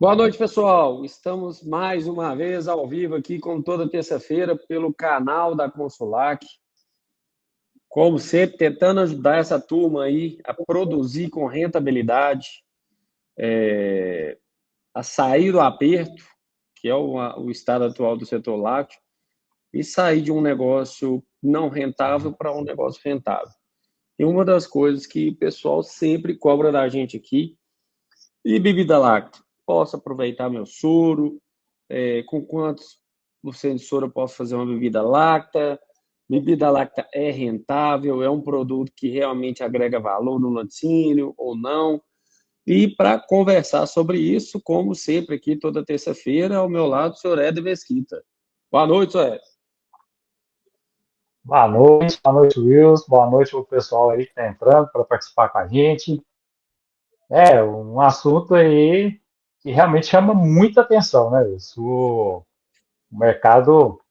Boa noite, pessoal. Estamos mais uma vez ao vivo aqui, como toda terça-feira, pelo canal da Consulac. Como sempre, tentando ajudar essa turma aí a produzir com rentabilidade, a sair do aperto, que é o estado atual do setor lácteo, e sair de um negócio não rentável para um negócio rentável. E uma das coisas que o pessoal sempre cobra da gente aqui, e bebida láctea, posso aproveitar meu soro, com quantos por cento de soro eu posso fazer uma bebida láctea? Bebida láctea é rentável? É um produto que realmente agrega valor no laticínio ou não? E para conversar sobre isso, como sempre aqui toda terça-feira, ao meu lado, o senhor Éder Mesquita. Boa noite, senhor Éder. Boa noite, Wilson. Boa noite ao pessoal aí que está entrando para participar com a gente. É um assunto aí que realmente chama muita atenção, né, Wilson? O mercado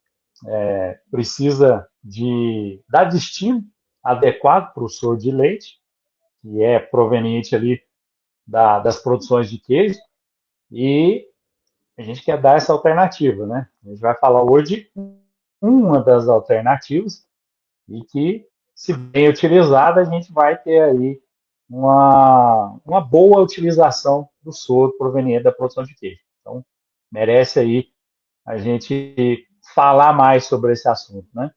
precisa de dar destino adequado para o soro de leite, que é proveniente ali das produções de queijo, e a gente quer dar essa alternativa, né? A gente vai falar hoje de uma das alternativas e que, se bem utilizada, a gente vai ter aí uma boa utilização do soro proveniente da produção de queijo. Então, merece aí a gente falar mais sobre esse assunto, né?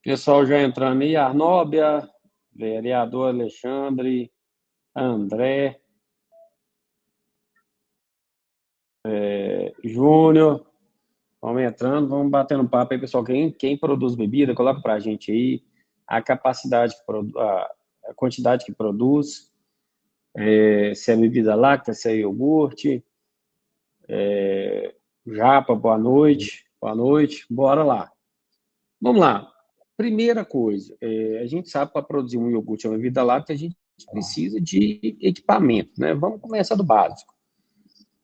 Pessoal já entrando aí, Arnóbia, vereador Alexandre, André, Júnior. Vamos entrando, vamos batendo papo aí, pessoal. Quem produz bebida, coloca para a gente aí a capacidade, a quantidade que produz, se é bebida láctea, se é iogurte. Japa, boa noite. Boa noite, bora lá. Vamos lá. Primeira coisa, a gente sabe para produzir um iogurte ou uma bebida láctea, a gente precisa de equipamento, né? Vamos começar do básico.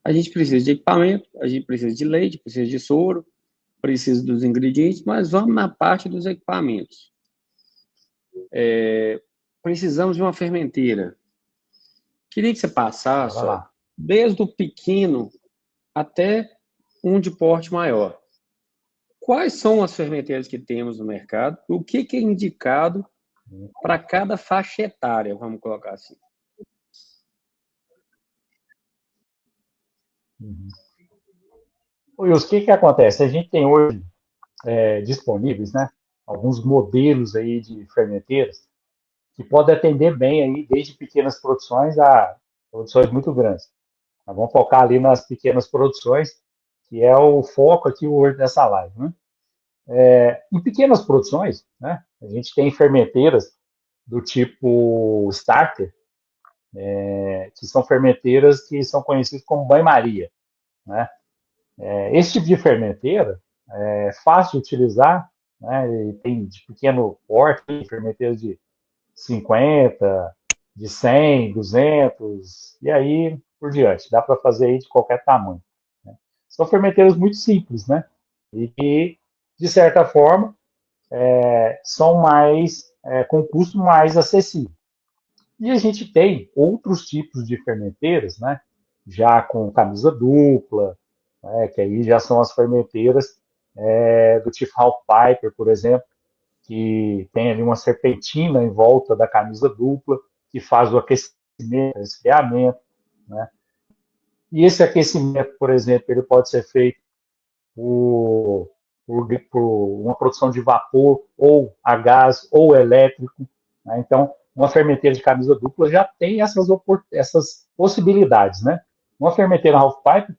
A gente precisa de equipamento, a gente precisa de leite, precisa de soro, precisa dos ingredientes, mas vamos na parte dos equipamentos. Precisamos de uma fermenteira. Queria que você Bora passasse, ó, lá. desde o pequeno até um de porte maior. Quais são as fermenteiras que temos no mercado? O que é indicado para cada faixa etária, vamos colocar assim. Uhum. Wilson, o que acontece? A gente tem hoje disponíveis, né, alguns modelos aí de fermenteiras que podem atender bem aí desde pequenas produções a produções muito grandes. Nós vamos focar ali nas pequenas produções, que é o foco aqui hoje dessa live, né? Em pequenas produções, né, a gente tem fermenteiras do tipo starter, que são fermenteiras que são conhecidas como banho-maria, né? Esse tipo de fermenteira é fácil de utilizar, né? E tem de pequeno porte, fermenteiras de 50, de 100, 200, e aí por diante. Dá para fazer aí de qualquer tamanho, né? São fermenteiras muito simples, né? E que, de certa forma, são com custo mais acessível. E a gente tem outros tipos de fermenteiras, né? Já com camisa dupla, né? Que aí já são as fermenteiras do tipo Half Piper, por exemplo, que tem ali uma serpentina em volta da camisa dupla, que faz o aquecimento, o esfriamento, né? E esse aquecimento, por exemplo, ele pode ser feito por, por uma produção de vapor, ou a gás, ou elétrico, né? Então, uma fermenteira de camisa dupla já tem essas possibilidades, né? Uma fermenteira half-pipe,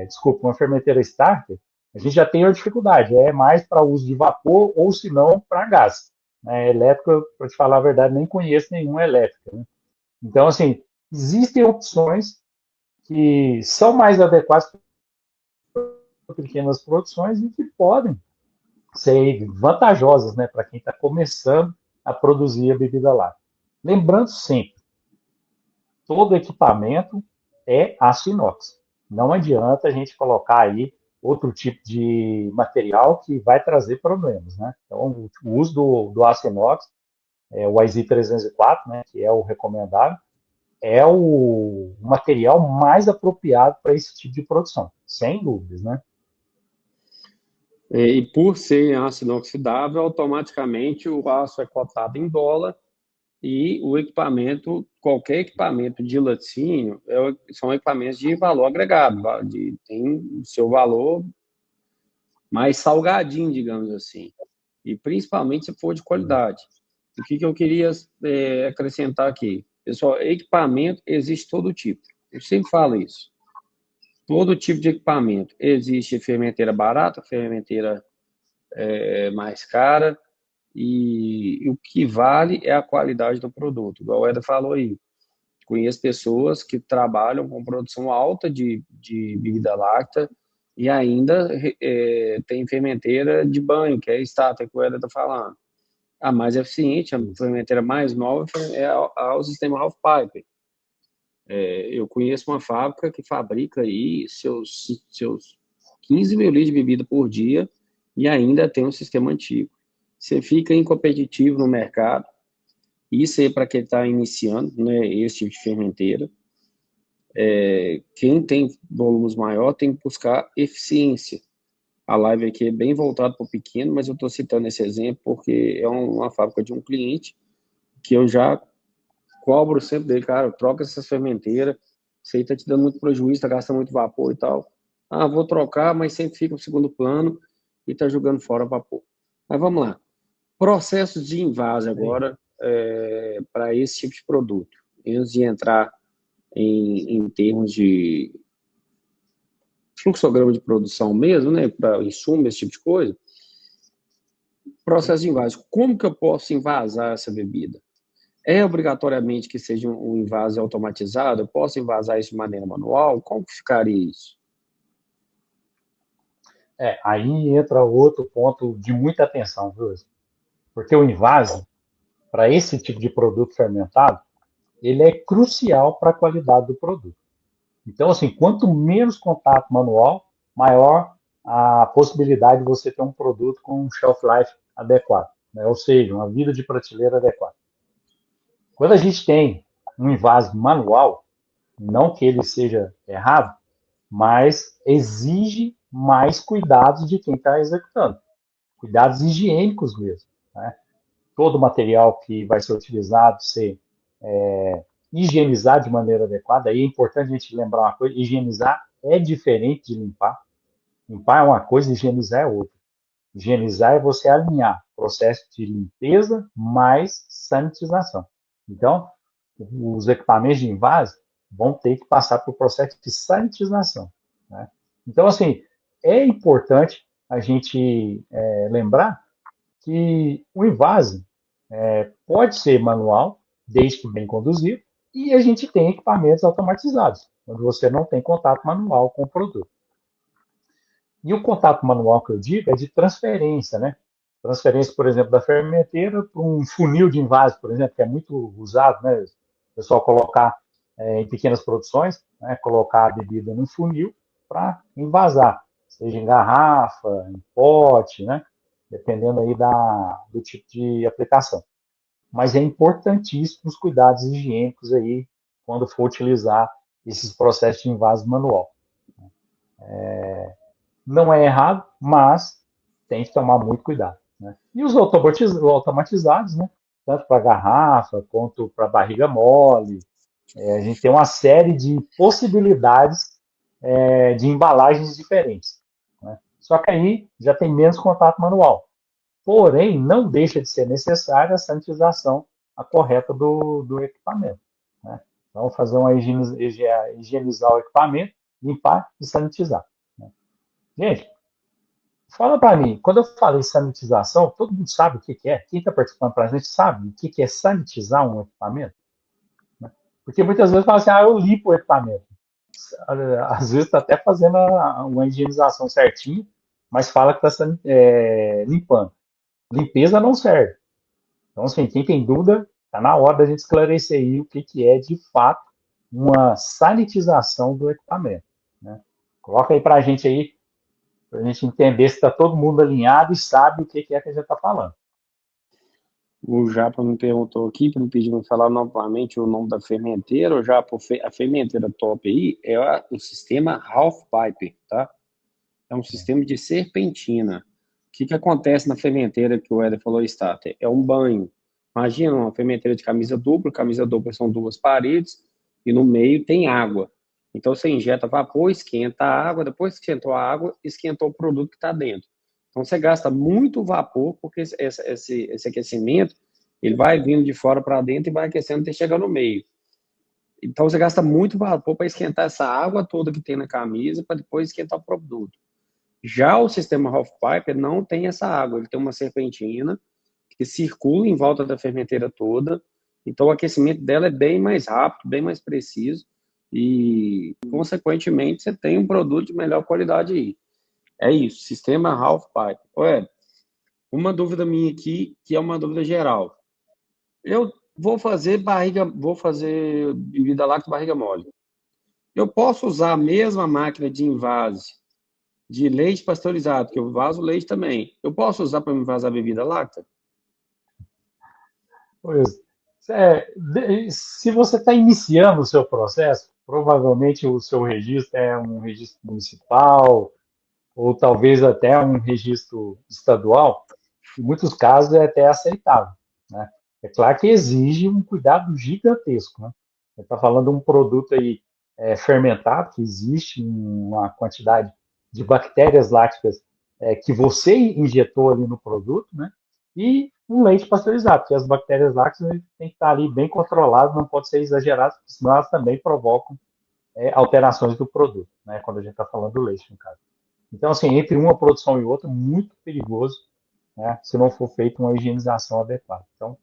desculpa, uma fermenteira starter, a gente já tem uma dificuldade, é mais para uso de vapor ou, se não, para gás. Né? Elétrica, para te falar a verdade, nem conheço nenhuma elétrica. Né? Então, assim, existem opções que são mais adequadas para pequenas produções e que podem ser vantajosas, né, para quem está começando a produzir a bebida láctea. Lembrando sempre, todo equipamento é aço inox. Não adianta a gente colocar aí outro tipo de material que vai trazer problemas, né? Então, o uso do aço inox, o IZ 304, né, que é o recomendável, é o material mais apropriado para esse tipo de produção, sem dúvidas, né? E por ser aço inoxidável, automaticamente o aço é cotado em dólar e o equipamento, qualquer equipamento de laticínio, são equipamentos de valor agregado, tem o seu valor mais salgadinho, digamos assim, e principalmente se for de qualidade. O que eu queria acrescentar aqui? Pessoal, equipamento existe todo tipo. Eu sempre falo isso. Todo tipo de equipamento. Existe fermenteira barata, fermenteira mais cara, e o que vale é a qualidade do produto. Igual o Eda falou aí. Conheço pessoas que trabalham com produção alta de bebida láctea e ainda tem fermenteira de banho, que é a Stata, que o Eda está falando. A mais eficiente, a fermenteira mais nova é o sistema Half Pipe. Eu conheço uma fábrica que fabrica aí seus 15 mil litros de bebida por dia e ainda tem um sistema antigo. Você fica incompetitivo no mercado. Isso aí para quem está iniciando, né, esse tipo de fermenteira. Quem tem volumes maior tem que buscar eficiência. A live aqui é bem voltada para o pequeno, mas eu estou citando esse exemplo porque é uma fábrica de um cliente que eu já cobro sempre dele, cara, troca essas fermenteiras, isso aí tá te dando muito prejuízo, tá gastando muito vapor e tal. Ah, vou trocar, mas sempre fica no segundo plano e tá jogando fora vapor. Mas vamos lá. Processos de invase agora para esse tipo de produto. Antes de entrar em termos de fluxograma de produção mesmo, né, para insumo, esse tipo de coisa. Processo de invase. Como que eu posso invasar essa bebida? É obrigatoriamente que seja um invase automatizado? Eu posso invasar isso de maneira manual? Como que ficaria isso? Aí entra outro ponto de muita atenção, viu? Porque o invase, para esse tipo de produto fermentado, ele é crucial para a qualidade do produto. Então, assim, quanto menos contato manual, maior a possibilidade de você ter um produto com um shelf life adequado, né? Ou seja, uma vida de prateleira adequada. Quando a gente tem um invase manual, não que ele seja errado, mas exige mais cuidados de quem está executando, cuidados higiênicos mesmo, né? Todo o material que vai ser utilizado ser higienizado de maneira adequada. Aí é importante a gente lembrar uma coisa: higienizar é diferente de limpar. Limpar é uma coisa, higienizar é outra. Higienizar é você alinhar processo de limpeza mais sanitização. Então, os equipamentos de invase vão ter que passar por processo de sanitização, né? Então, assim, é importante a gente lembrar que o invase pode ser manual, desde que bem conduzido, e a gente tem equipamentos automatizados, onde você não tem contato manual com o produto. E o contato manual que eu digo é de transferência, né? Transferência, por exemplo, da fermenteira para um funil de invase, por exemplo, que é muito usado, né? O pessoal colocar em pequenas produções, né? Colocar a bebida num funil para envasar, seja em garrafa, em pote, né? Dependendo aí do tipo de aplicação. Mas é importantíssimo os cuidados higiênicos aí quando for utilizar esses processos de invase manual. Não é errado, mas tem que tomar muito cuidado, né? E os automatizados, né? Tanto para garrafa quanto para barriga mole, a gente tem uma série de possibilidades de embalagens diferentes, né? Só que aí já tem menos contato manual. Porém, não deixa de ser necessária a sanitização a correta do equipamento, né? Então, fazer uma higienizar o equipamento, limpar e sanitizar, né? Gente, fala para mim, quando eu falei sanitização, todo mundo sabe o que é? Quem está participando para a gente sabe o que é sanitizar um equipamento? Né? Porque muitas vezes fala assim, eu limpo o equipamento. Às vezes está até fazendo uma higienização certinha, mas fala que está limpando. Limpeza não serve. Então, assim, quem tem dúvida, está na hora da gente esclarecer aí o que é, de fato, uma sanitização do equipamento, né? Coloca aí para a gente aí, para a gente entender se está todo mundo alinhado e sabe o que é que a gente está falando. O Japa me perguntou aqui, me pediu para falar novamente o nome da fermenteira. O Japa, a fermenteira top aí é o sistema Half Pipe, tá? É um sistema de serpentina. O que acontece na fermenteira que o Éder falou, starter? É um banho. Imagina uma fermenteira de camisa dupla são duas paredes e no meio tem água. Então você injeta vapor, esquenta a água, depois que esquentou a água, esquentou o produto que está dentro. Então você gasta muito vapor, porque esse aquecimento ele vai vindo de fora para dentro e vai aquecendo até chegar no meio. Então você gasta muito vapor para esquentar essa água toda que tem na camisa para depois esquentar o produto. Já o sistema half pipe não tem essa água, ele tem uma serpentina que circula em volta da fermenteira toda, então o aquecimento dela é bem mais rápido, bem mais preciso e, consequentemente, você tem um produto de melhor qualidade aí. É isso, sistema half pipe. Ué, uma dúvida minha aqui, que é uma dúvida geral. Eu vou fazer bebida láctea barriga mole. Eu posso usar a mesma máquina de invase de leite pasteurizado, que eu vaso leite também. Eu posso usar para me vazar bebida láctea? Pois, se você está iniciando o seu processo, provavelmente o seu registro é um registro municipal, ou talvez até um registro estadual, em muitos casos é até aceitável, né? É claro que exige um cuidado gigantesco, né? Você está falando de um produto aí fermentado, que existe uma quantidade de bactérias lácticas que você injetou ali no produto, né? E um leite pasteurizado, porque as bactérias lácteas têm que estar ali bem controladas, não pode ser exagerado, senão elas também provocam alterações do produto, né? Quando a gente está falando do leite, no caso. Então, assim, entre uma produção e outra, muito perigoso, né, se não for feita uma higienização adequada. Então,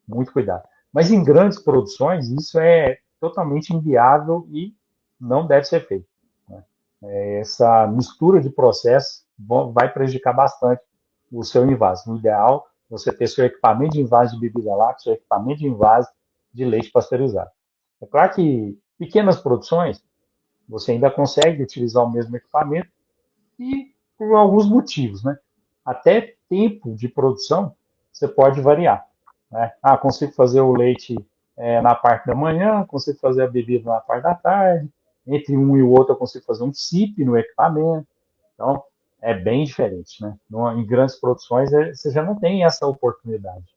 muito cuidado. Mas em grandes produções, isso é totalmente inviável e não deve ser feito, né? Essa mistura de processos vai prejudicar bastante o seu invase. O ideal é você ter seu equipamento de invase de bebida láctea, seu equipamento de invase de leite pasteurizado. É claro que pequenas produções, você ainda consegue utilizar o mesmo equipamento, e por alguns motivos, né? Até tempo de produção você pode variar, né? Ah, consigo fazer o leite na parte da manhã, consigo fazer a bebida na parte da tarde, entre um e o outro eu consigo fazer um SIP no equipamento, então é bem diferente, né? Em grandes produções você já não tem essa oportunidade.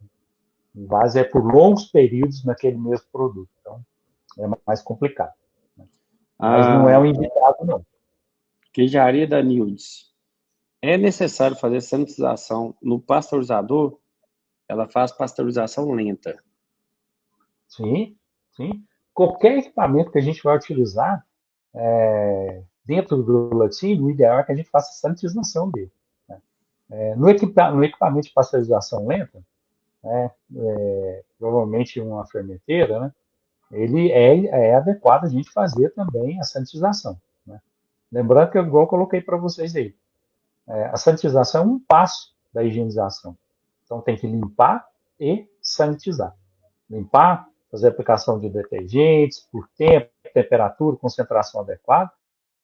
O base é por longos períodos naquele mesmo produto, então é mais complicado, né? Mas não é A um indicado, não. queijaria da Nildes. É necessário fazer sanitização no pasteurizador? Ela faz pasteurização lenta. Sim, sim. Qualquer equipamento que a gente vai utilizar dentro do latim, o ideal é que a gente faça a sanitização dele, né? No equipamento de pasteurização lenta, né, provavelmente uma fermenteira, né, ele é adequado a gente fazer também a sanitização, né? Lembrando que, igual eu coloquei para vocês aí, a sanitização é um passo da higienização. Então tem que limpar e sanitizar. Limpar, fazer aplicação de detergentes por tempo, temperatura, concentração adequada,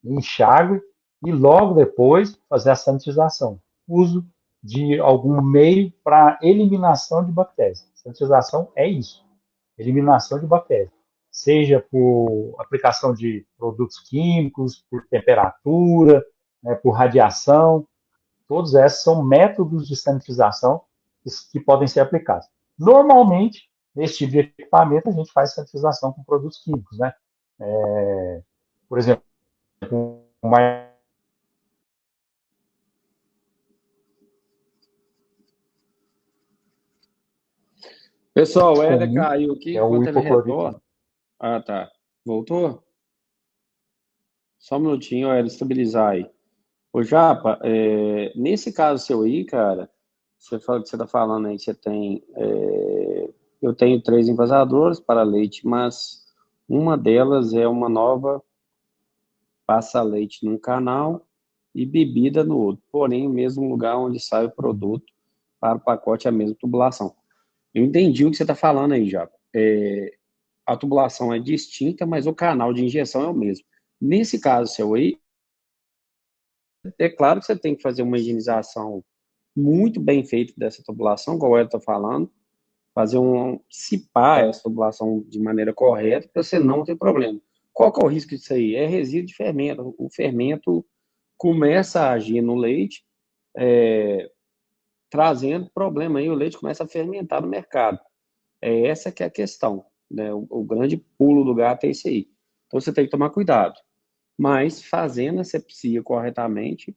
enxágue e logo depois fazer a sanitização. Uso de algum meio para eliminação de bactérias. Sanitização é isso, eliminação de bactérias. Seja por aplicação de produtos químicos, por temperatura, né, por radiação, todos esses são métodos de sanitização que podem ser aplicados. Normalmente, nesse tipo de equipamento, a gente faz sanitização com produtos químicos, né? Por exemplo, uma Pessoal, o Éder comum, caiu que aqui é o enquanto ele hipoclorito. retorna. Ah, tá. Voltou? Só um minutinho, Éder, estabilizar aí. Ô, Japa, nesse caso seu aí, cara, você fala que você tá falando aí que você tem. Eu tenho 3 envasadores para leite, mas uma delas é uma nova passa leite num canal e bebida no outro, porém, o mesmo lugar onde sai o produto para o pacote é a mesma tubulação. Eu entendi o que você está falando aí, já. A tubulação é distinta, mas o canal de injeção é o mesmo. Nesse caso seu aí, é claro que você tem que fazer uma higienização muito bem feita dessa tubulação, igual eu estou falando, fazer cipar essa tubulação de maneira correta para você não ter problema. Qual que é o risco disso aí? É resíduo de fermento. O fermento começa a agir no leite, trazendo problema aí, o leite começa a fermentar no mercado. Essa que é a questão, né? O grande pulo do gato é isso aí. Então você tem que tomar cuidado. Mas fazendo a asepsia corretamente,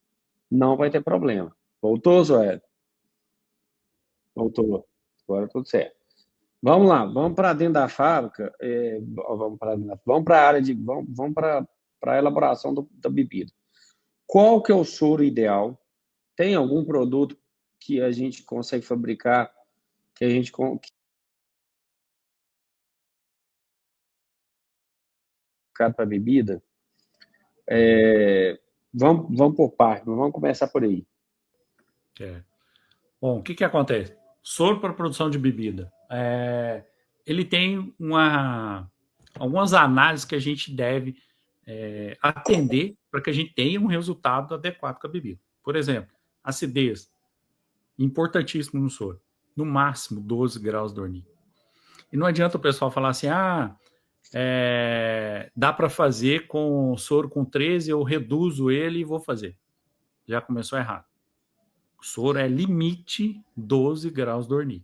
não vai ter problema. Voltou, Zoé? Voltou. Agora tudo certo. Vamos lá, vamos para dentro da fábrica, vamos para a área de, vamos para a elaboração da bebida. Qual que é o soro ideal? Tem algum produto que a gente consegue fabricar, que a gente para bebida? Vamos por parte, vamos começar por aí. Bom, o que acontece? Soro para produção de bebida. Ele tem algumas análises que a gente deve atender para que a gente tenha um resultado adequado com a bebida. Por exemplo, acidez, importantíssimo no soro. No máximo 12 graus Dornier. E não adianta o pessoal falar assim, dá para fazer com soro com 13, eu reduzo ele e vou fazer. Já começou errado. O soro é limite 12 graus Dornier.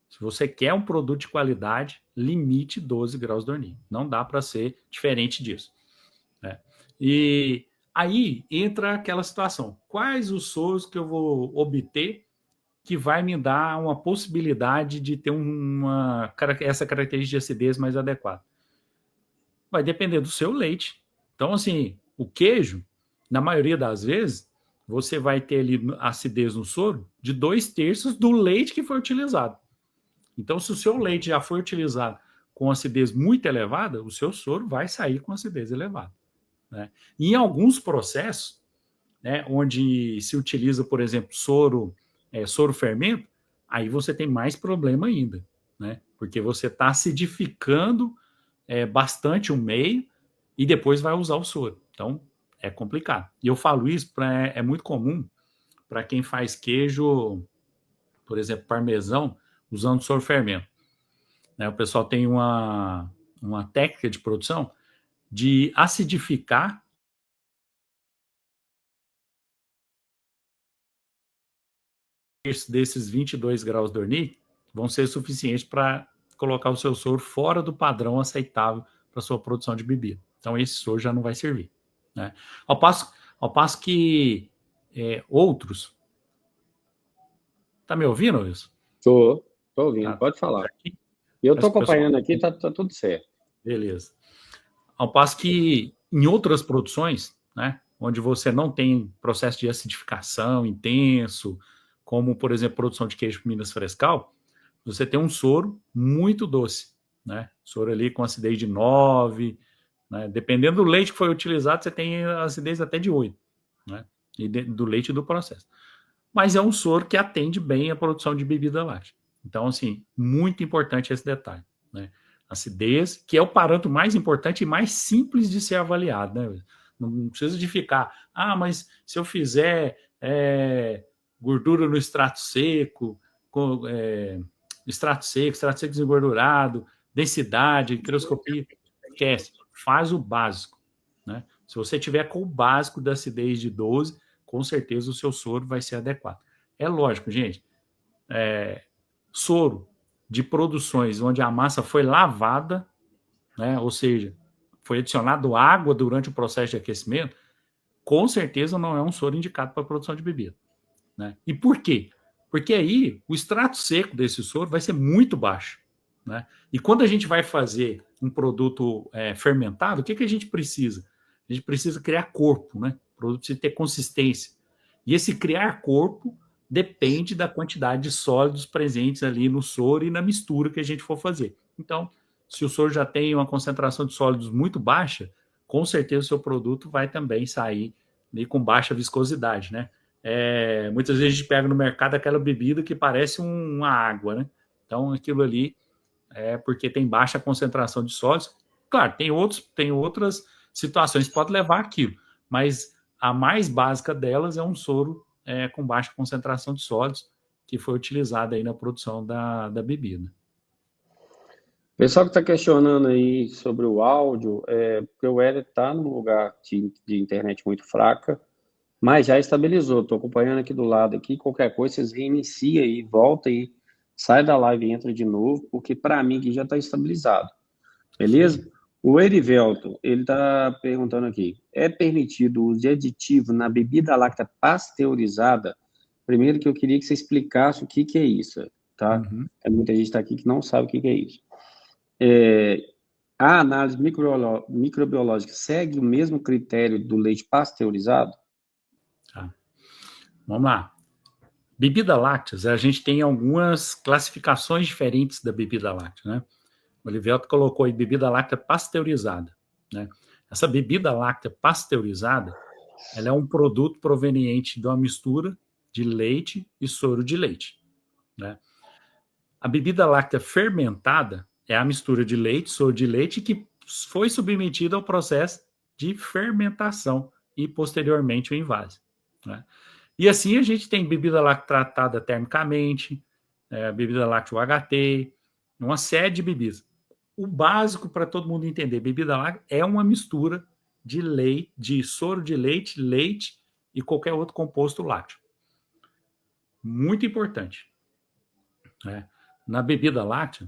Se você quer um produto de qualidade, limite 12 graus Dornier. Não dá para ser diferente disso. Né? E aí entra aquela situação. Quais os soros que eu vou obter que vai me dar uma possibilidade de ter essa característica de acidez mais adequada? Vai depender do seu leite. Então, assim, o queijo, na maioria das vezes, você vai ter ali acidez no soro de 2/3 do leite que foi utilizado. Então, se o seu leite já foi utilizado com acidez muito elevada, o seu soro vai sair com acidez elevada. Né? E em alguns processos, né, onde se utiliza, por exemplo, soro fermento, aí você tem mais problema ainda, né? Porque você está acidificando bastante o meio e depois vai usar o soro. Então, é complicado. E eu falo isso, é muito comum para quem faz queijo, por exemplo, parmesão, usando soro fermento. Né? O pessoal tem uma técnica de produção de acidificar desses 22 graus Dornier vão ser suficientes para colocar o seu soro fora do padrão aceitável para sua produção de bebida. Então, esse soro já não vai servir. Né? Ao passo que outros... Tá me ouvindo, Wilson? Tô ouvindo, pode falar. Eu estou acompanhando aqui, tá tudo certo. Beleza. Ao passo que em outras produções, né, onde você não tem processo de acidificação intenso, como, por exemplo, produção de queijo Minas Frescal, você tem um soro muito doce, né? Soro ali com acidez de 9, né? Dependendo do leite que foi utilizado, você tem acidez até de 8, né? E do leite e do processo. Mas é um soro que atende bem a produção de bebida láctea. Então, assim, muito importante esse detalhe, né? Acidez, que é o parâmetro mais importante e mais simples de ser avaliado, né? Não precisa de ficar, mas se eu fizer gordura no extrato seco, extrato seco desengordurado, densidade, microscopia, esquece, faz o básico, né? Se você tiver com o básico da acidez de 12, com certeza o seu soro vai ser adequado. É lógico, gente, soro de produções onde a massa foi lavada, né, ou seja, foi adicionado água durante o processo de aquecimento, com certeza não é um soro indicado para a produção de bebida. Né? E por quê? Porque aí o extrato seco desse soro vai ser muito baixo. Né? E quando a gente vai fazer um produto fermentado, o que a gente precisa? A gente precisa criar corpo, né? O produto precisa ter consistência. E esse criar corpo depende da quantidade de sólidos presentes ali no soro e na mistura que a gente for fazer. Então, se o soro já tem uma concentração de sólidos muito baixa, com certeza o seu produto vai também sair com baixa viscosidade, né? Muitas vezes a gente pega no mercado aquela bebida que parece uma água, né? Então, aquilo ali é porque tem baixa concentração de sólidos. Claro, tem outras situações que podem levar aquilo, mas a mais básica delas é um soro com baixa concentração de sólidos, que foi utilizada aí na produção da bebida. O pessoal que está questionando aí sobre o áudio, porque o Hélio está num lugar de internet muito fraca, mas já estabilizou. Estou acompanhando aqui do lado aqui. Qualquer coisa, vocês reiniciam aí, volta aí, sai da live e entra de novo, porque para mim aqui já está estabilizado. Beleza? O Erivelto, ele está perguntando aqui: é permitido o uso de aditivo na bebida láctea pasteurizada? Primeiro que eu queria que você explicasse o que é isso, tá? Uhum. Muita gente está aqui que não sabe o que é isso. A análise microbiológica segue o mesmo critério do leite pasteurizado? Tá. Vamos lá. Bebida láctea, a gente tem algumas classificações diferentes da bebida láctea, né? O Olivelto colocou aí bebida láctea pasteurizada, né? Essa bebida láctea pasteurizada, ela é um produto proveniente de uma mistura de leite e soro de leite, né? A bebida láctea fermentada é a mistura de leite, soro de leite, que foi submetida ao processo de fermentação e posteriormente o invase, né? E assim a gente tem bebida láctea tratada termicamente, bebida láctea UHT, uma série de bebidas. O básico para todo mundo entender, bebida láctea é uma mistura de leite, de soro de leite, leite e qualquer outro composto lácteo. Muito importante, né? Na bebida láctea,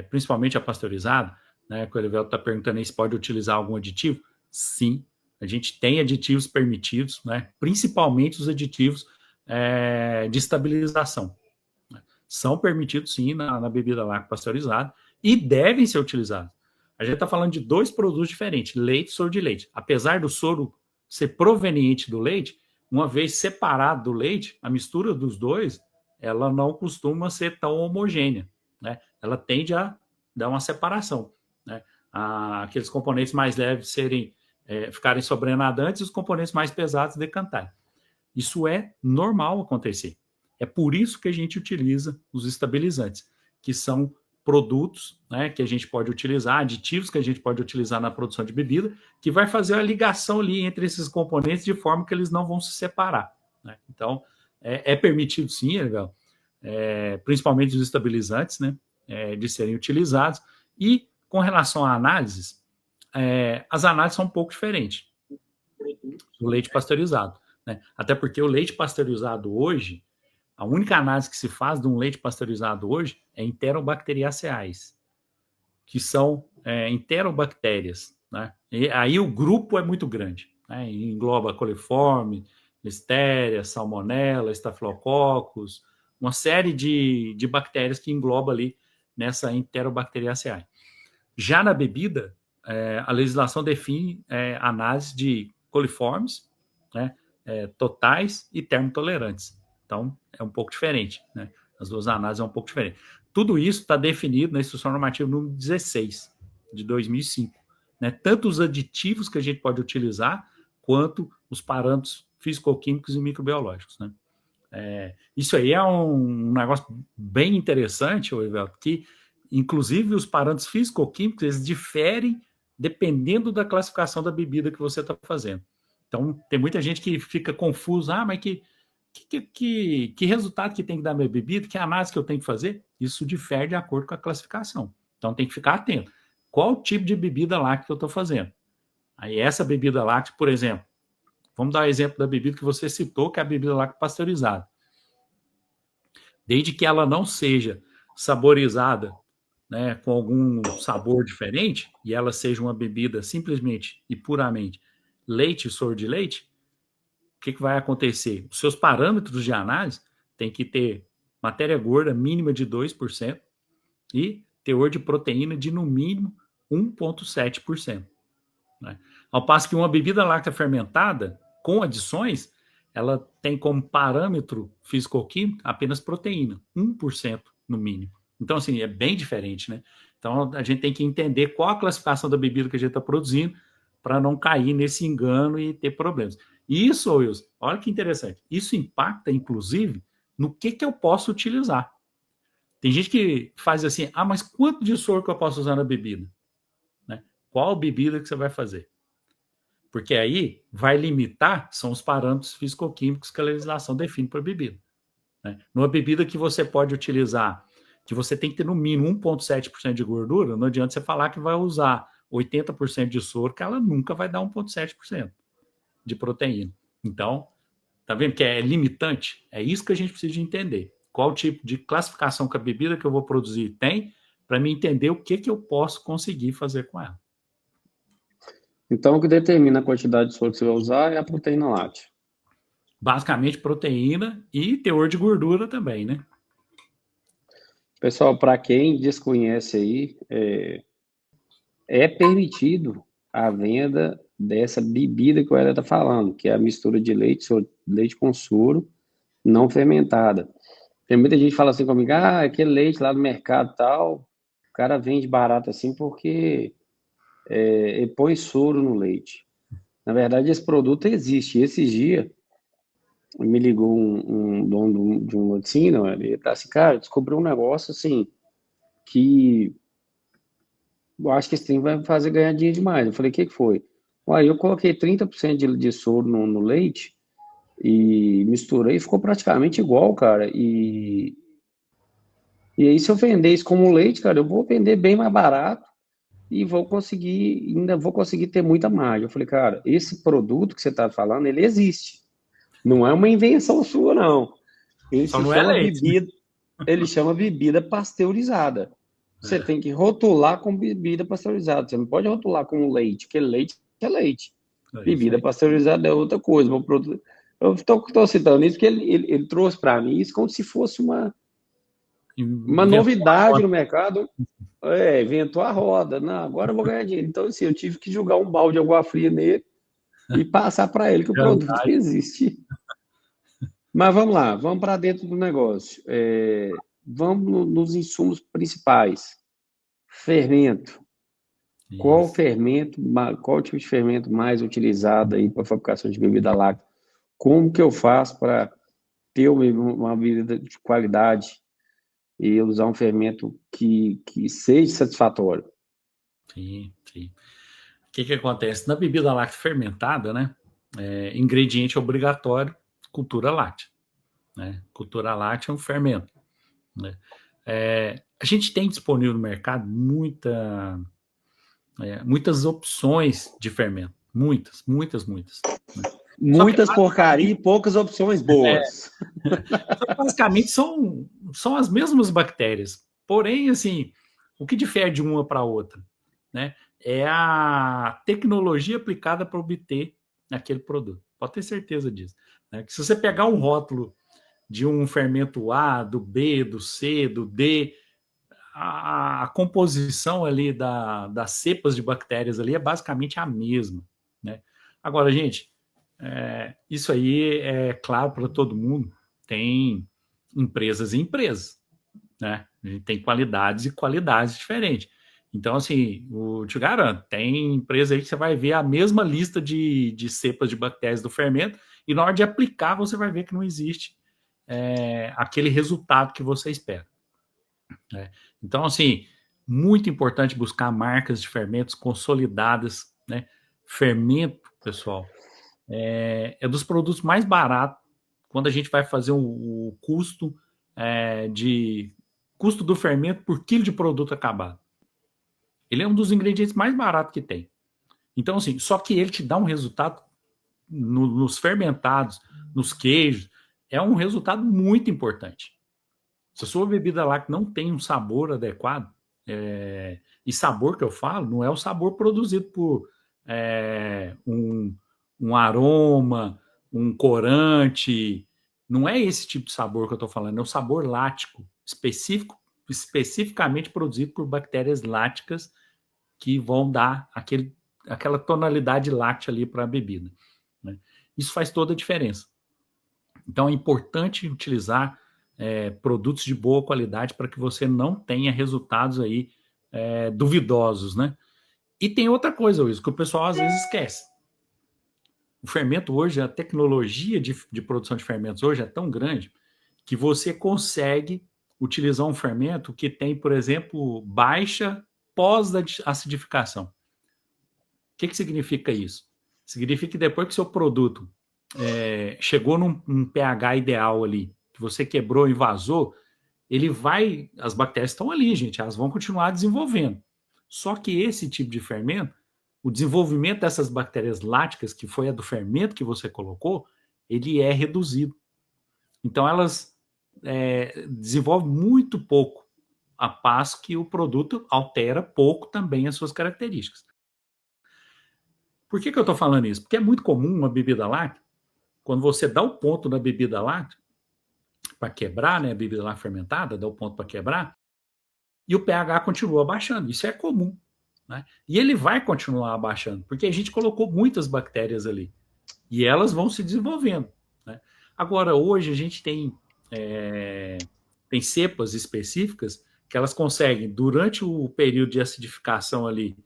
principalmente a pasteurizada, né, que o Elivelto está perguntando aí se pode utilizar algum aditivo. Sim, a gente tem aditivos permitidos, né, principalmente os aditivos de estabilização. Né, são permitidos sim na bebida láctea pasteurizada e devem ser utilizados. A gente está falando de dois produtos diferentes, leite e soro de leite. Apesar do soro ser proveniente do leite, uma vez separado do leite, a mistura dos dois, ela não costuma ser tão homogênea, né? Ela tende a dar uma separação, né? Aqueles componentes mais leves ficarem sobrenadantes e os componentes mais pesados decantarem. Isso é normal acontecer. É por isso que a gente utiliza os estabilizantes, que são produtos, né, que a gente pode utilizar, aditivos que a gente pode utilizar na produção de bebida, que vai fazer a ligação ali entre esses componentes de forma que eles não vão se separar, né? Então, é permitido sim, legal, principalmente os estabilizantes, né, de serem utilizados. E com relação a análises, as análises são um pouco diferentes do leite pasteurizado, né? Até porque o leite pasteurizado hoje, a única análise que se faz de um leite pasteurizado hoje é enterobacteriaceae, que são enterobactérias, né? E aí o grupo é muito grande, né? Engloba coliforme, listéria, salmonella, estafilococcus, uma série de bactérias que engloba ali nessa enterobacteriaceae. Já na bebida, a legislação define análise de coliformes, né, totais e termotolerantes. Então, é um pouco diferente, né? As duas análises são um pouco diferentes. Tudo isso está definido na Instrução Normativa número 16, de 2005. Né? Tanto os aditivos que a gente pode utilizar, quanto os parâmetros físico-químicos e microbiológicos, né? Isso aí é um negócio bem interessante, Olivelto, que inclusive os parâmetros físico-químicos eles diferem dependendo da classificação da bebida que você está fazendo. Então, tem muita gente que fica confusa, mas que resultado que tem que dar minha bebida, que análise que eu tenho que fazer? Isso difere de acordo com a classificação. Então, tem que ficar atento. Qual tipo de bebida láctea que eu estou fazendo? Aí, essa bebida láctea, por exemplo, vamos dar o exemplo da bebida que você citou, que é a bebida láctea pasteurizada. Desde que ela não seja saborizada, né, com algum sabor diferente, e ela seja uma bebida simplesmente e puramente leite e soro de leite, o que vai acontecer? Os seus parâmetros de análise têm que ter matéria gorda mínima de 2% e teor de proteína de no mínimo 1,7%. Né? Ao passo que uma bebida láctea fermentada, com adições, ela tem como parâmetro físico-químico apenas proteína, 1% no mínimo. Então, assim, é bem diferente, né? Então, a gente tem que entender qual a classificação da bebida que a gente está produzindo para não cair nesse engano e ter problemas. E isso, Wilson, olha que interessante, isso impacta, inclusive, no que eu posso utilizar. Tem gente que faz assim, mas quanto de soro que eu posso usar na bebida? Né? Qual bebida que você vai fazer? Porque aí vai limitar, são os parâmetros físico-químicos que a legislação define para a bebida. né? Numa bebida que você pode utilizar, que você tem que ter no mínimo 1,7% de gordura, não adianta você falar que vai usar 80% de soro, que ela nunca vai dar 1,7% de proteína. Então, tá vendo que é limitante? É isso que a gente precisa de entender. Qual tipo de classificação que a bebida que eu vou produzir tem, para me entender o que eu posso conseguir fazer com ela. Então, o que determina a quantidade de soro que você vai usar é a proteína láctea. Basicamente, proteína e teor de gordura também, né? Pessoal, para quem desconhece aí, é permitido a venda dessa bebida que o Ela está falando, que é a mistura de leite com soro não fermentada. Tem muita gente que fala assim comigo, aquele leite lá do mercado e tal, o cara vende barato assim porque ele põe soro no leite. Na verdade, esse produto existe. Esses dias, me ligou um dono de um laticínio, ele tá assim, cara, descobriu um negócio assim, que eu acho que esse trem vai me fazer ganhar dinheiro demais. Eu falei, o que foi? Uai, eu coloquei 30% de soro no leite e misturei, ficou praticamente igual, cara. E aí, se eu vender isso como leite, cara, eu vou vender bem mais barato e ainda vou conseguir ter muita margem. Eu falei, cara, esse produto que você está falando, ele existe. Não é uma invenção sua, não. Ele Só se não é chama leite, né? ele chama bebida pasteurizada. Você tem que rotular com bebida pasteurizada. Você não pode rotular com leite, porque leite é leite. É isso Bebida aí. pasteurizada é outra coisa. Eu estou citando isso porque ele trouxe para mim isso como se fosse uma Inventou a novidade roda. no mercado. Inventou a roda. Não, agora eu vou ganhar dinheiro. Então, assim, eu tive que jogar um balde de água fria nele e passar para ele que o produto existe. Mas vamos lá, vamos para dentro do negócio. Vamos nos insumos principais. Fermento. Qual Isso. fermento, qual tipo de fermento mais utilizado aí para a fabricação de bebida láctea? Como que eu faço para ter uma bebida de qualidade e usar um fermento que seja satisfatório? Sim, sim. O que acontece? Na bebida láctea fermentada, né? Ingrediente obrigatório, cultura láctea. Né? Cultura láctea é um fermento. Né? A gente tem disponível no mercado muitas opções de fermento. Muitas, muitas, muitas. Né? Só que Muitas porcaria e poucas opções boas. basicamente são as mesmas bactérias. Porém, assim, o que difere de uma para outra, né? É a tecnologia aplicada para obter aquele produto. Pode ter certeza disso. Né? Que se você pegar um rótulo de um fermento A, do B, do C, do D, a composição ali das cepas de bactérias ali é basicamente a mesma. Né? Agora, gente, isso aí é claro para todo mundo. Tem empresas e empresas, né? A gente tem qualidades e qualidades diferentes. Então, assim, te garanto, tem empresa aí que você vai ver a mesma lista de cepas de bactérias do fermento e na hora de aplicar você vai ver que não existe aquele resultado que você espera. Né? Então, assim, muito importante buscar marcas de fermentos consolidadas, né? Fermento, pessoal, é dos produtos mais baratos quando a gente vai fazer o custo custo do fermento por quilo de produto acabado. Ele é um dos ingredientes mais baratos que tem. Então, assim, só que ele te dá um resultado nos fermentados, nos queijos, é um resultado muito importante. Se a sua bebida láctea não tem um sabor adequado, e sabor que eu falo, não é o sabor produzido por um aroma, um corante, não é esse tipo de sabor que eu estou falando, é o sabor lático, especificamente produzido por bactérias láticas que vão dar aquela tonalidade láctea ali para a bebida. Né? Isso faz toda a diferença. Então é importante utilizar produtos de boa qualidade para que você não tenha resultados aí duvidosos, né? E tem outra coisa, Luiz, que o pessoal às vezes esquece. O fermento hoje, a tecnologia de produção de fermentos hoje é tão grande que você consegue utilizar um fermento que tem, por exemplo, baixa pós-acidificação. O que significa isso? Significa que depois que seu produto chegou num pH ideal ali, que você quebrou e vazou, as bactérias estão ali, gente, elas vão continuar desenvolvendo. Só que esse tipo de fermento, o desenvolvimento dessas bactérias láticas, que foi a do fermento que você colocou, ele é reduzido. Então, elas desenvolvem muito pouco, a passo que o produto altera pouco também as suas características. Por que eu estou falando isso? Porque é muito comum uma bebida láctea, quando você dá o ponto na bebida láctea, para quebrar, né, a bebida láctea fermentada, dá o ponto para quebrar, e o pH continua abaixando. Isso é comum. Né? E ele vai continuar abaixando, porque a gente colocou muitas bactérias ali. E elas vão se desenvolvendo. Né? Agora, hoje a gente tem cepas específicas que elas conseguem, durante o período de acidificação ali,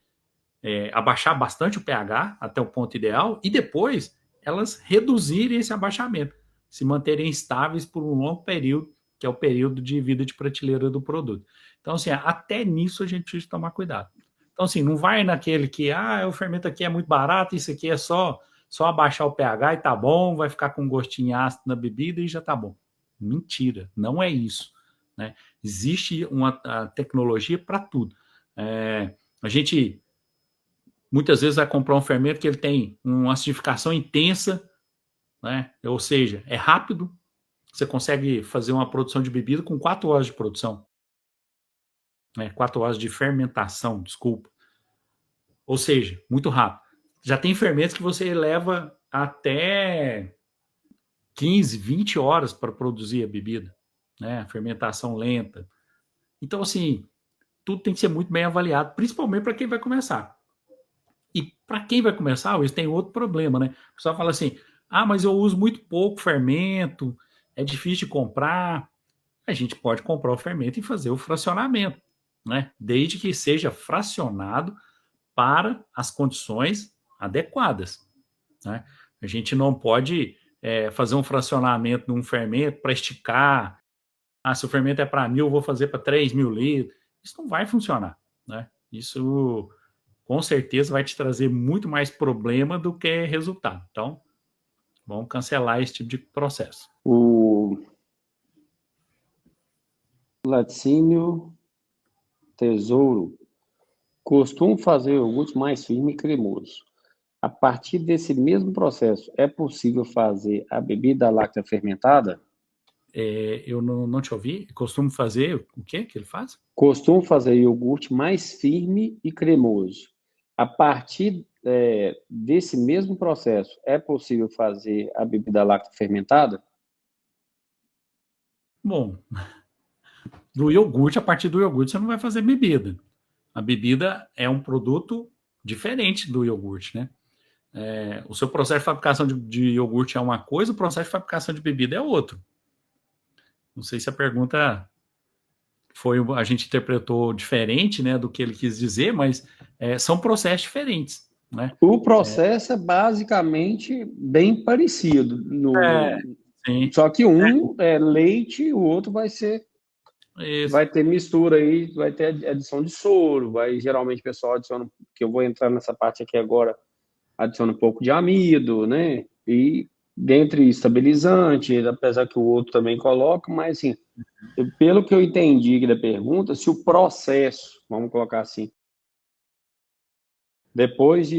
abaixar bastante o pH até o ponto ideal e depois elas reduzirem esse abaixamento, se manterem estáveis por um longo período, que é o período de vida de prateleira do produto. Então, assim, até nisso a gente precisa tomar cuidado. Então, assim, não vai naquele que, o fermento aqui é muito barato, isso aqui é só abaixar o pH e tá bom, vai ficar com um gostinho ácido na bebida e já tá bom. Mentira, não é isso. Né? Existe uma tecnologia para tudo. A gente muitas vezes vai comprar um fermento que ele tem uma acidificação intensa, né? Ou seja, é rápido, você consegue fazer uma produção de bebida com 4 horas de produção. 4 horas de fermentação, desculpa. Ou seja, muito rápido. Já tem fermentos que você leva até 15, 20 horas para produzir a bebida, né? Fermentação lenta. Então, assim, tudo tem que ser muito bem avaliado, principalmente para quem vai começar. E para quem vai começar, eles têm outro problema, né? O pessoal fala assim, mas eu uso muito pouco fermento, é difícil de comprar. A gente pode comprar o fermento e fazer o fracionamento, né? Desde que seja fracionado para as condições adequadas, né? A gente não pode fazer um fracionamento de um fermento para esticar. Se o fermento é para 1.000, eu vou fazer para 3.000 litros. Isso não vai funcionar, né? Isso com certeza vai te trazer muito mais problema do que resultado. Então, vamos cancelar esse tipo de processo. O Laticínio Tesouro costuma fazer iogurte mais firme e cremoso. A partir desse mesmo processo, é possível fazer a bebida láctea fermentada? Eu não te ouvi. Costumo fazer o que ele faz? Costumo fazer iogurte mais firme e cremoso. A partir desse mesmo processo, é possível fazer a bebida láctea fermentada? Bom, do iogurte, a partir do iogurte, você não vai fazer bebida. A bebida é um produto diferente do iogurte, né? O seu processo de fabricação de iogurte é uma coisa, o processo de fabricação de bebida é outro. Não sei se a pergunta a gente interpretou diferente, né, do que ele quis dizer, mas são processos diferentes, né? O processo é basicamente bem parecido. Sim. Só que um é leite, o outro vai ter mistura aí, vai ter adição de soro, geralmente o pessoal adiciona, que eu vou entrar nessa parte aqui agora, adiciona um pouco de amido, né? E dentre estabilizante, apesar que o outro também coloca, mas assim, pelo que eu entendi aqui da pergunta, se o processo, vamos colocar assim, depois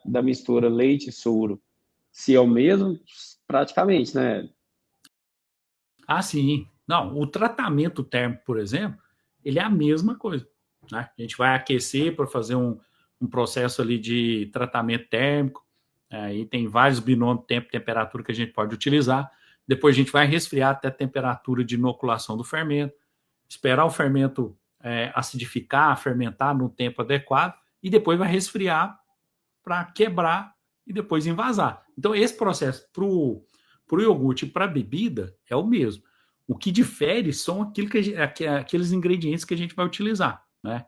da mistura leite e soro, se é o mesmo, praticamente, né? Sim. Não, o tratamento térmico, por exemplo, ele é a mesma coisa. Né? A gente vai aquecer para fazer um processo ali de tratamento térmico. Aí tem vários binômios tempo e temperatura que a gente pode utilizar. Depois a gente vai resfriar até a temperatura de inoculação do fermento, esperar o fermento acidificar, fermentar no tempo adequado e depois vai resfriar para quebrar e depois envasar. Então esse processo para o iogurte e para a bebida é o mesmo. O que difere são aqueles ingredientes que a gente vai utilizar, né?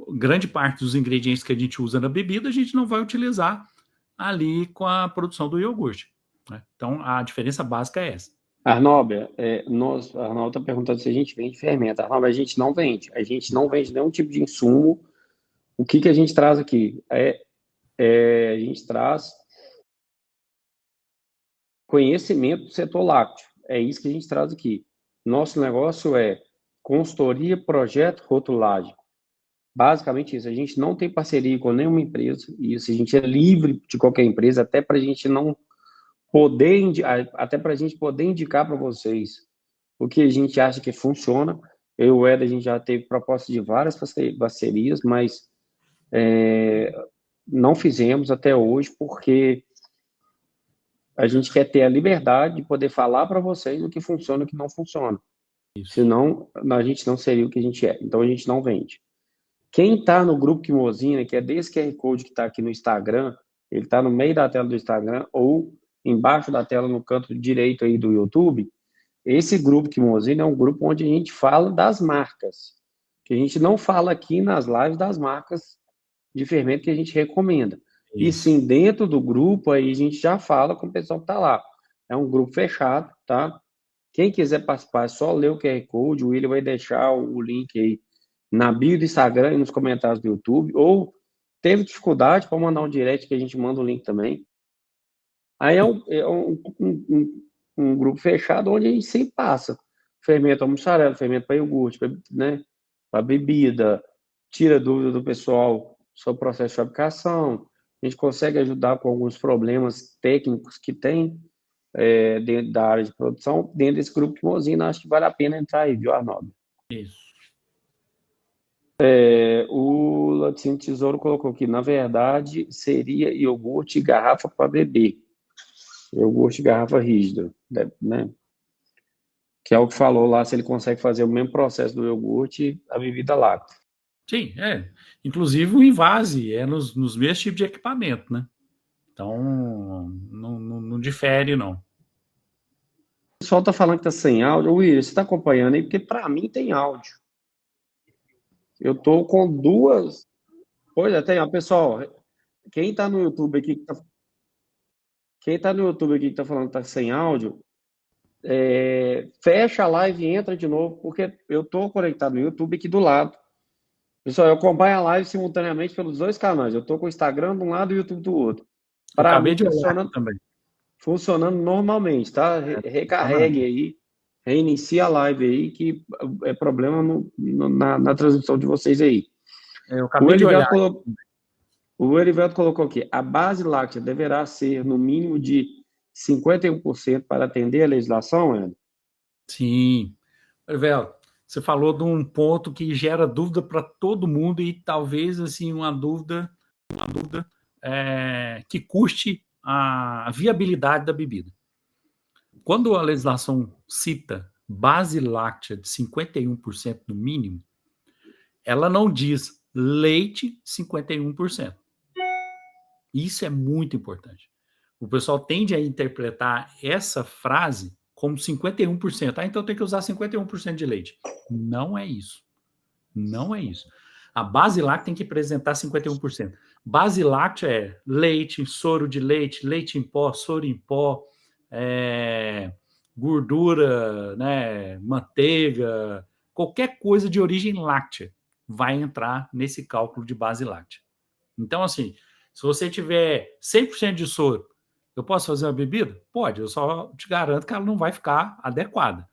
Grande parte dos ingredientes que a gente usa na bebida, a gente não vai utilizar ali com a produção do iogurte. Né? Então, a diferença básica é essa. Arnaldo está perguntando se a gente vende fermento. Arnaldo, a gente não vende. A gente não vende nenhum tipo de insumo. O que a gente traz aqui? A gente traz conhecimento do setor lácteo. É isso que a gente traz aqui. Nosso negócio é consultoria, projeto, rotulagem. Basicamente isso. A gente não tem parceria com nenhuma empresa. Isso, a gente é livre de qualquer empresa, até para a gente não poder, até para a gente poder indicar para vocês o que a gente acha que funciona. Eu e o Eder, a gente já teve proposta de várias parcerias, mas não fizemos até hoje, porque a gente quer ter a liberdade de poder falar para vocês o que funciona e o que não funciona. Isso. Senão, a gente não seria o que a gente é. Então, a gente não vende. Quem está no grupo Quimosina, que é desse QR Code que está aqui no Instagram, ele está no meio da tela do Instagram ou embaixo da tela no canto direito aí do YouTube. Esse grupo Quimosina é um grupo onde a gente fala das marcas, que a gente não fala aqui nas lives das marcas de fermento que a gente recomenda. E sim, dentro do grupo, aí a gente já fala com o pessoal que está lá. É um grupo fechado, tá? Quem quiser participar, é só ler o QR Code, o William vai deixar o link aí na bio do Instagram e nos comentários do YouTube, ou teve dificuldade, para mandar um direct que a gente manda o link também. Aí é um grupo fechado onde a gente sempre passa fermento para mussarela, fermento para iogurte, né, para bebida, tira dúvida do pessoal sobre o processo de fabricação. A gente consegue ajudar com alguns problemas técnicos que tem dentro da área de produção, dentro desse grupo Quimosina. Acho que vale a pena entrar aí, viu, Arnaldo? Isso. O Laticínio Tesouro colocou aqui, na verdade, seria iogurte e garrafa para beber. Iogurte e garrafa rígida, né? Que é o que falou lá, se ele consegue fazer o mesmo processo do iogurte, a bebida láctea. Sim, inclusive o invase é nos mesmos tipos de equipamento, né? Então, não difere, não. O pessoal tá falando que tá sem áudio. Will, você tá acompanhando aí? Porque para mim tem áudio. Eu tô com duas... Pois é, tem, ó, pessoal, quem tá no YouTube aqui que tá falando que tá sem áudio, fecha a live e entra de novo, porque eu tô conectado no YouTube aqui do lado. Pessoal, eu acompanho a live simultaneamente pelos dois canais. Eu tô com o Instagram de um lado e o YouTube do outro. Para mim, funcionando normalmente, tá? Recarregue aí, reinicia a live aí, que é problema na transmissão de vocês aí. Eu acabei de olhar. O Erivelto colocou aqui, a base láctea deverá ser no mínimo de 51% para atender a legislação, Ed? Sim. Erivelto, você falou de um ponto que gera dúvida para todo mundo e talvez assim uma dúvida que custe a viabilidade da bebida. Quando a legislação cita base láctea de 51% no mínimo, ela não diz leite 51%. Isso é muito importante. O pessoal tende a interpretar essa frase como 51%. Então tem que usar 51% de leite. Não é isso. Não é isso. A base láctea tem que apresentar 51%. Base láctea é leite, soro de leite, leite em pó, soro em pó, gordura, né, manteiga, qualquer coisa de origem láctea vai entrar nesse cálculo de base láctea. Então, assim, se você tiver 100% de soro, eu posso fazer uma bebida? Pode, eu só te garanto que ela não vai ficar adequada.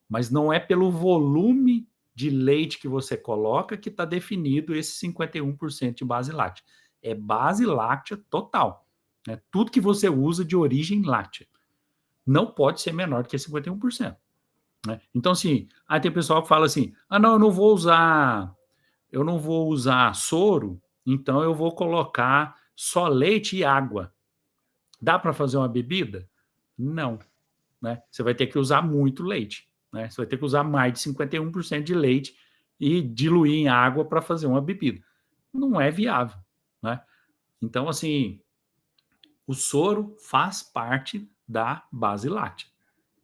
Mas não é pelo volume de leite que você coloca que está definido esse 51% de base láctea. É base láctea total. Né? Tudo que você usa de origem láctea. Não pode ser menor do que 51%. Né? Então, assim, aí tem pessoal que fala assim, não, eu não vou usar soro, então eu vou colocar só leite e água. Dá para fazer uma bebida? Não. Né? Você vai ter que usar muito leite. Né? Você vai ter que usar mais de 51% de leite e diluir em água para fazer uma bebida. Não é viável. Né? Então, assim, o soro faz parte da base láctea.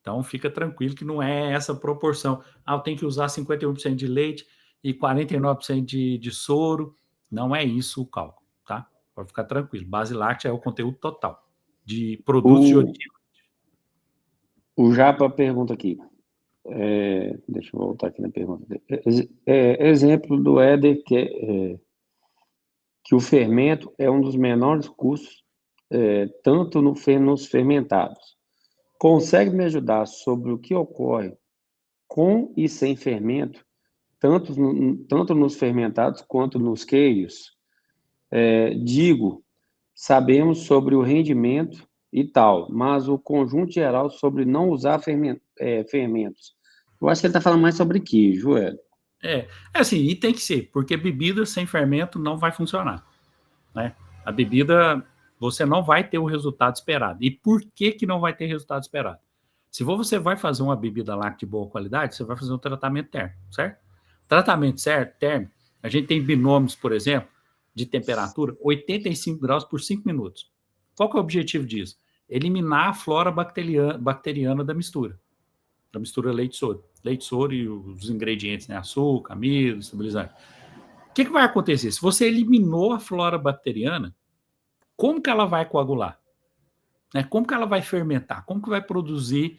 Então, fica tranquilo que não é essa proporção. Eu tenho que usar 51% de leite e 49% de soro. Não é isso o cálculo, tá? Pode ficar tranquilo. Base láctea é o conteúdo total de produtos de origem. O Japa pergunta aqui. Deixa eu voltar aqui na pergunta dele. Exemplo do Éder, que o fermento é um dos menores custos, tanto nos fermentados. consegue me ajudar sobre o que ocorre com e sem fermento, tanto nos fermentados quanto nos queijos? Sabemos sobre o rendimento e tal, mas o conjunto geral sobre não usar fermentos. Eu acho que ele está falando mais sobre queijo, É assim, e tem que ser, porque bebida sem fermento não vai funcionar, né? A bebida, você não vai ter o resultado esperado. E por que não vai ter resultado esperado? Se você vai fazer uma bebida láctea de boa qualidade, você vai fazer um tratamento térmico, certo? Tratamento térmico, a gente tem binômios, por exemplo, de temperatura 85 graus por 5 minutos. Qual que é o objetivo disso? Eliminar a flora bacteriana da mistura leite-soro. Leite-soro e os ingredientes, né? Açúcar, amido, estabilizante. O que vai acontecer? Se você eliminou a flora bacteriana, como que ela vai coagular? Né? Como que ela vai fermentar? Como que vai produzir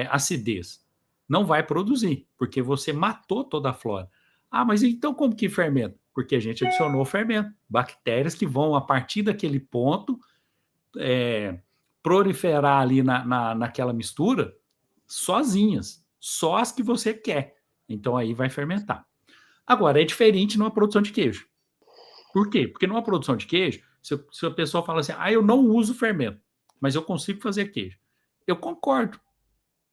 acidez? Não vai produzir, porque você matou toda a flora. Ah, mas então como que fermenta? Porque a gente adicionou fermento. Bactérias que vão, a partir daquele ponto, proliferar ali naquela mistura sozinhas, só as que você quer. Então aí vai fermentar. Agora, é diferente numa produção de queijo. Por quê? Porque numa produção de queijo, se a pessoa fala assim, eu não uso fermento, mas eu consigo fazer queijo. Eu concordo.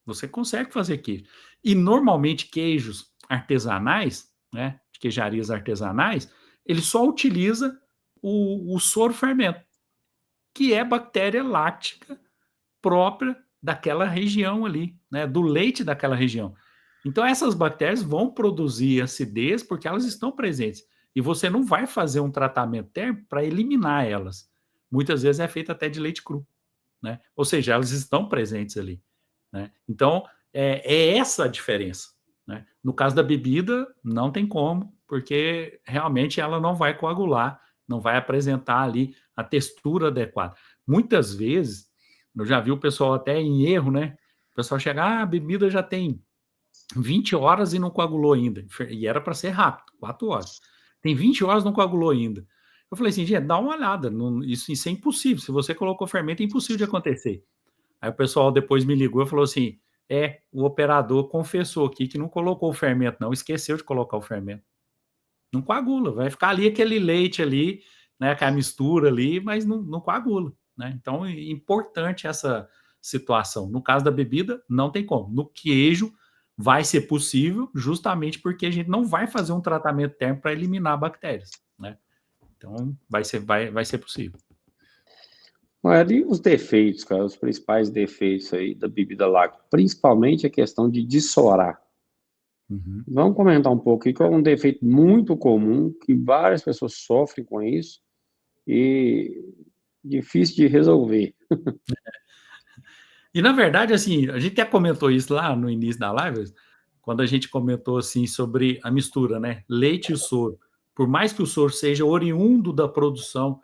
Você consegue fazer queijo. E normalmente queijos artesanais, né, de queijarias artesanais, ele só utiliza o soro fermento, que é bactéria láctica própria daquela região ali, né, do leite daquela região. Então essas bactérias vão produzir acidez porque elas estão presentes. E você não vai fazer um tratamento térmico para eliminar elas. Muitas vezes é feito até de leite cru, né? Ou seja, elas estão presentes ali, né? Então é essa a diferença, né? No caso da bebida, não tem como, porque realmente ela não vai coagular, não vai apresentar ali a textura adequada. Muitas vezes, eu já vi o pessoal até em erro, né? O pessoal chega, a bebida já tem 20 horas e não coagulou ainda. E era para ser rápido, 4 horas. Tem 20 horas e não coagulou ainda. Eu falei assim, gente, dá uma olhada. Isso é impossível. Se você colocou fermento, é impossível de acontecer. Aí o pessoal depois me ligou e falou assim, o operador confessou aqui que não colocou o fermento, não. Esqueceu de colocar o fermento. Não coagula. Vai ficar ali aquele leite ali, né? Aquela mistura ali, mas não coagula, né? Então, é importante essa situação. No caso da bebida, não tem como. No queijo, vai ser possível, justamente porque a gente não vai fazer um tratamento térmico para eliminar bactérias, né? Então, vai ser possível. E os defeitos, cara, os principais defeitos aí da bebida láctea, principalmente a questão de dissorar. Uhum. Vamos comentar um pouco aqui, que é um defeito muito comum, que várias pessoas sofrem com isso e difícil de resolver. E, na verdade, assim, a gente até comentou isso lá no início da live, quando a gente comentou, assim, sobre a mistura, né? Leite e soro. Por mais que o soro seja oriundo da produção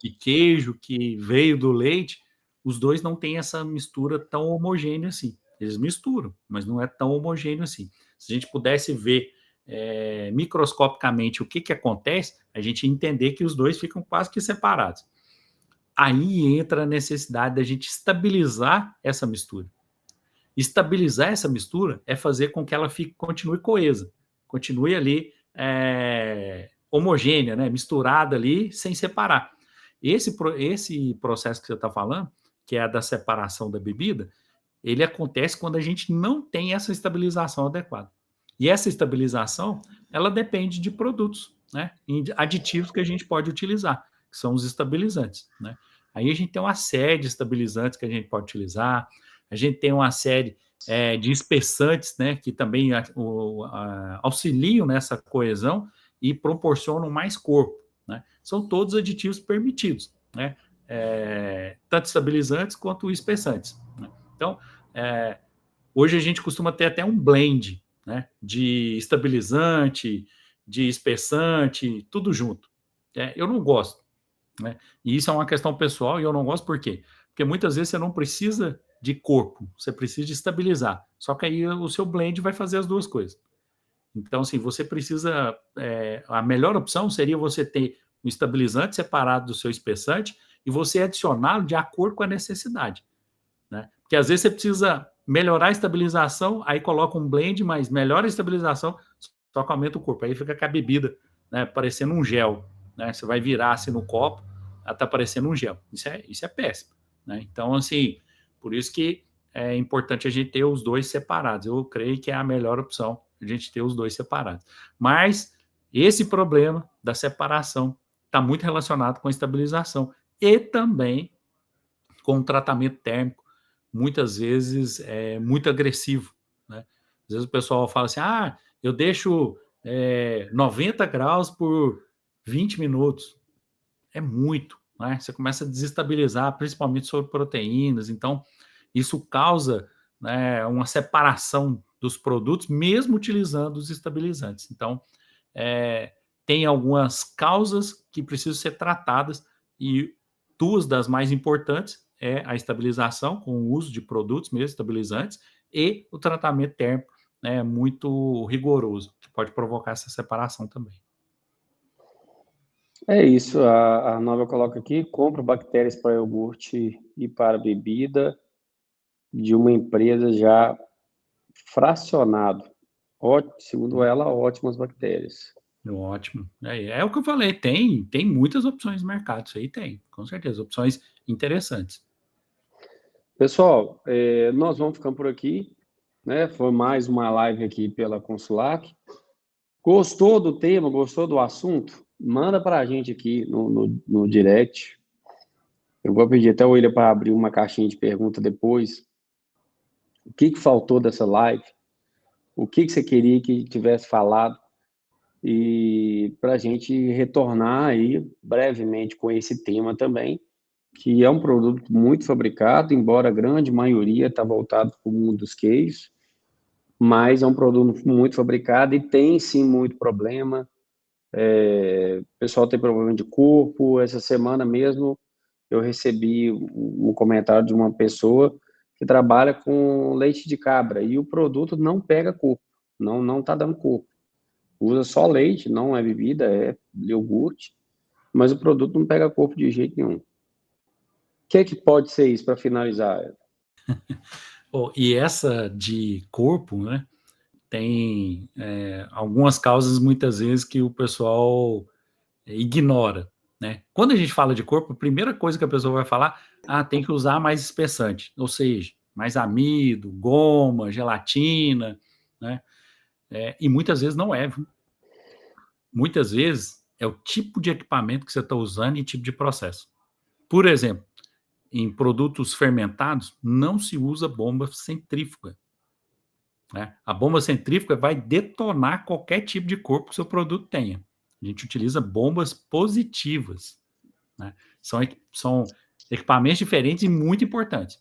de queijo, que veio do leite, os dois não têm essa mistura tão homogênea assim. Eles misturam, mas não é tão homogêneo assim. Se a gente pudesse ver microscopicamente o que acontece, a gente ia entender que os dois ficam quase que separados. Aí entra a necessidade da gente estabilizar essa mistura. Estabilizar essa mistura é fazer com que ela continue coesa, continue ali homogênea, né? Misturada ali, sem separar. Esse processo que você está falando, que é a da separação da bebida, ele acontece quando a gente não tem essa estabilização adequada. E essa estabilização, ela depende de produtos, né? Aditivos que a gente pode utilizar, que são os estabilizantes, né? Aí a gente tem uma série de estabilizantes que a gente pode utilizar, a gente tem uma série de espessantes, né? Que também auxiliam nessa coesão e proporcionam mais corpo, né? São todos aditivos permitidos, né? Tanto estabilizantes quanto espessantes, né? Então, hoje a gente costuma ter até um blend, né, de estabilizante, de espessante, tudo junto. Eu não gosto, né? E isso é uma questão pessoal e eu não gosto por quê? Porque muitas vezes você não precisa de corpo, você precisa de estabilizar. Só que aí o seu blend vai fazer as duas coisas. Então, assim, você precisa... a melhor opção seria você ter um estabilizante separado do seu espessante e você adicioná-lo de acordo com a necessidade, né? Porque às vezes você precisa melhorar a estabilização, aí coloca um blend, mas melhora a estabilização, só que aumenta o corpo. Aí fica com a bebida, né, parecendo um gel. Né? Você vai virar assim no copo, ela tá parecendo um gel. Isso é péssimo. Né? Então, assim, por isso que é importante a gente ter os dois separados. Eu creio que é a melhor opção, a gente ter os dois separados. Mas esse problema da separação está muito relacionado com a estabilização e também com o tratamento térmico, muitas vezes muito agressivo. Né? Às vezes o pessoal fala assim, eu deixo 90 graus por 20 minutos. É muito. Né? Você começa a desestabilizar, principalmente sobre proteínas. Então, isso causa, né, uma separação dos produtos, mesmo utilizando os estabilizantes. Então, tem algumas causas que precisam ser tratadas e duas das mais importantes é a estabilização com o uso de produtos mesmo estabilizantes e o tratamento térmico, né, muito rigoroso, que pode provocar essa separação também. É isso, a Nova coloca aqui, compra bactérias para iogurte e para bebida de uma empresa já fracionado. Segundo ela, ótimas bactérias. Ótimo. É o que eu falei, tem muitas opções no mercado, isso aí tem, com certeza, opções interessantes. Pessoal, nós vamos ficando por aqui, né? Foi mais uma live aqui pela Consulac. Gostou do tema, gostou do assunto? Manda para a gente aqui no direct. Eu vou pedir até o William para abrir uma caixinha de pergunta depois. O que faltou dessa live? O que você queria que tivesse falado? E para a gente retornar aí brevemente com esse tema também, que é um produto muito fabricado, embora a grande maioria está voltado para o mundo dos queijos, mas é um produto muito fabricado e tem sim muito problema. O pessoal tem problema de corpo. Essa semana mesmo eu recebi um comentário de uma pessoa que trabalha com leite de cabra e o produto não pega corpo, não está dando corpo. Usa só leite, não é bebida, é iogurte, mas o produto não pega corpo de jeito nenhum. O que pode ser isso para finalizar? E essa de corpo, né? Tem algumas causas, muitas vezes, que o pessoal ignora. Né? Quando a gente fala de corpo, a primeira coisa que a pessoa vai falar, tem que usar mais espessante, ou seja, mais amido, goma, gelatina, né? E muitas vezes não é. Viu? Muitas vezes é o tipo de equipamento que você está usando e tipo de processo. Por exemplo, em produtos fermentados, não se usa bomba centrífuga. Né? A bomba centrífuga vai detonar qualquer tipo de corpo que o seu produto tenha. A gente utiliza bombas positivas. Né? São equipamentos diferentes e muito importantes.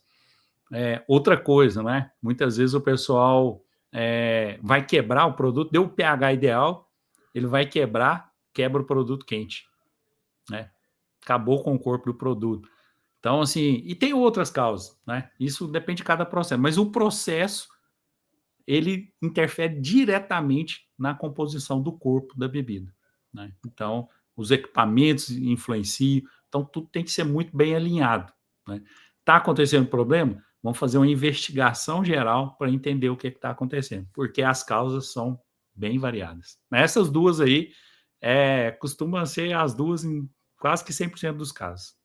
Outra coisa, né? Muitas vezes o pessoal vai quebrar o produto, deu o pH ideal, ele vai quebra o produto quente. Né? Acabou com o corpo do produto. Então, assim, e tem outras causas, né? Isso depende de cada processo, mas o processo ele interfere diretamente na composição do corpo da bebida. Né? Então, os equipamentos influenciam, então tudo tem que ser muito bem alinhado. Né? Está acontecendo problema? Vamos fazer uma investigação geral para entender o que está acontecendo, porque as causas são bem variadas. Essas duas aí costumam ser as duas em quase que 100% dos casos.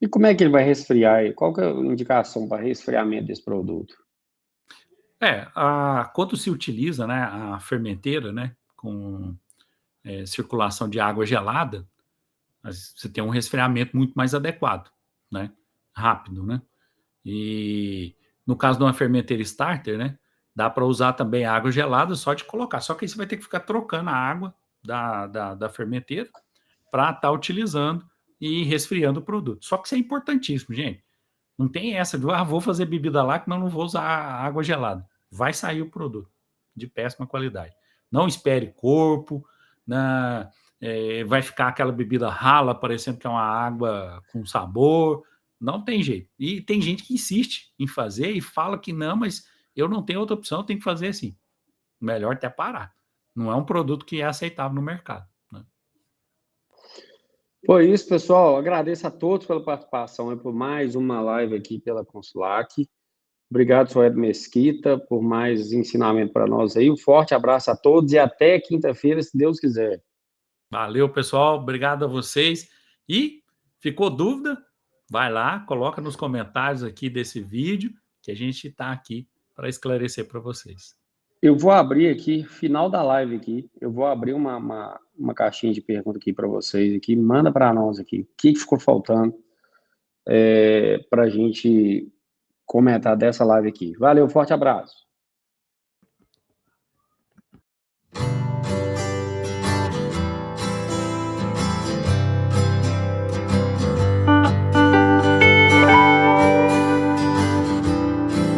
E como é que ele vai resfriar? Qual que é a indicação para resfriamento desse produto? Quando se utiliza, né, a fermenteira, né, com circulação de água gelada, você tem um resfriamento muito mais adequado, né, rápido, né. E no caso de uma fermenteira starter, né, dá para usar também água gelada só de colocar. Só que aí você vai ter que ficar trocando a água da fermenteira para estar utilizando e resfriando o produto. Só que isso é importantíssimo, gente. Não tem essa de, vou fazer bebida lá que não vou usar água gelada. Vai sair o produto de péssima qualidade. Não espere corpo, vai ficar aquela bebida rala, parecendo que é uma água com sabor. Não tem jeito. E tem gente que insiste em fazer e fala que não, mas eu não tenho outra opção, eu tenho que fazer assim. Melhor até parar. Não é um produto que é aceitável no mercado. Né? Foi isso, pessoal. Agradeço a todos pela participação e por mais uma live aqui pela Consulac. Obrigado, Suede Mesquita, por mais ensinamento para nós aí. Um forte abraço a todos e até quinta-feira, se Deus quiser. Valeu, pessoal. Obrigado a vocês. E ficou dúvida? Vai lá, coloca nos comentários aqui desse vídeo, que a gente está aqui para esclarecer para vocês. Eu vou abrir aqui, final da live aqui, eu vou abrir uma caixinha de pergunta aqui para vocês aqui, manda para nós aqui, o que ficou faltando para a gente comentar dessa live aqui. Valeu, forte abraço.